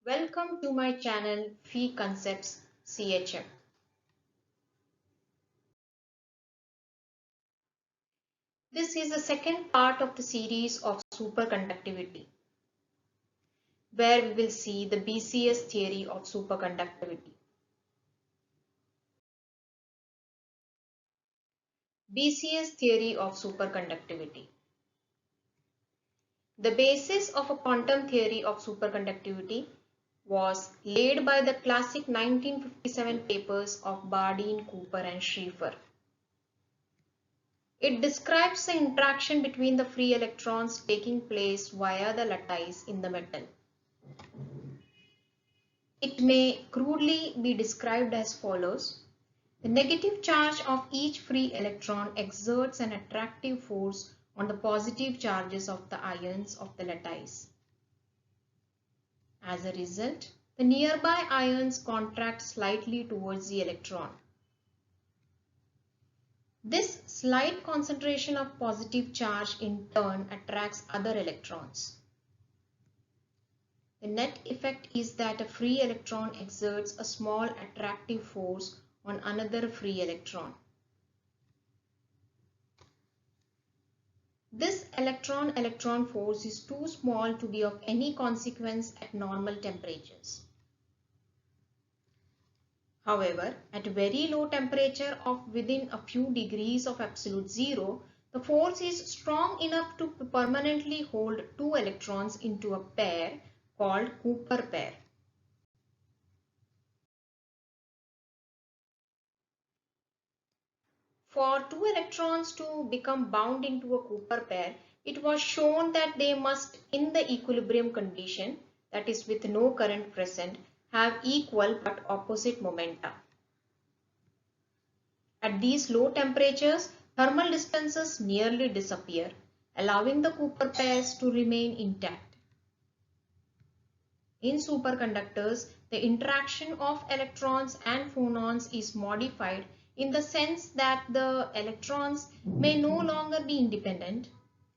Welcome to my channel Phi Concepts CHM. This is the second part of the series of superconductivity, where we will see the BCS theory of superconductivity. BCS theory of superconductivity. The basis of a quantum theory of superconductivity was laid by the classic 1957 papers of Bardeen, Cooper and Schrieffer. It describes the interaction between the free electrons taking place via the lattice in the metal. It may crudely be described as follows. The negative charge of each free electron exerts an attractive force on the positive charges of the ions of the lattice. As a result, the nearby ions contract slightly towards the electron. This slight concentration of positive charge in turn attracts other electrons. The net effect is that a free electron exerts a small attractive force on another free electron. This electron-electron force is too small to be of any consequence at normal temperatures. However, at very low temperature of within a few degrees of absolute zero, the force is strong enough to permanently hold two electrons into a pair called Cooper pair. For two electrons to become bound into a Cooper pair, it was shown that they must, in the equilibrium condition, that is with no current present, have equal but opposite momenta. At these low temperatures, thermal distances nearly disappear, allowing the Cooper pairs to remain intact. In superconductors, the interaction of electrons and phonons is modified in the sense that the electrons may no longer be independent,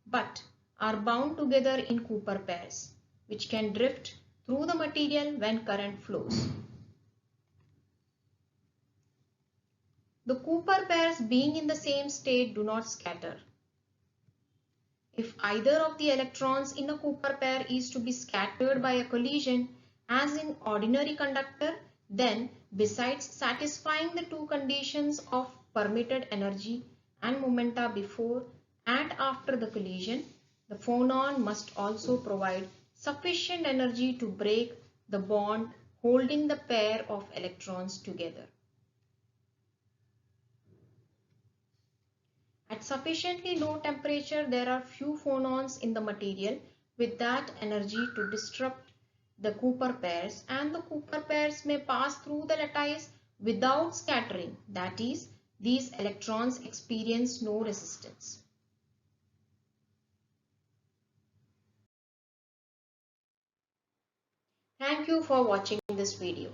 but are bound together in Cooper pairs, which can drift through the material when current flows. The Cooper pairs being in the same state do not scatter. If either of the electrons in a Cooper pair is to be scattered by a collision, as in ordinary conductor, then besides satisfying the two conditions of permitted energy and momenta before and after the collision, the phonon must also provide sufficient energy to break the bond holding the pair of electrons together. At sufficiently low temperature, there are few phonons in the material with that energy to disrupt the Cooper pairs, and the Cooper pairs may pass through the lattice without scattering. That is, these electrons experience no resistance. Thank you for watching this video.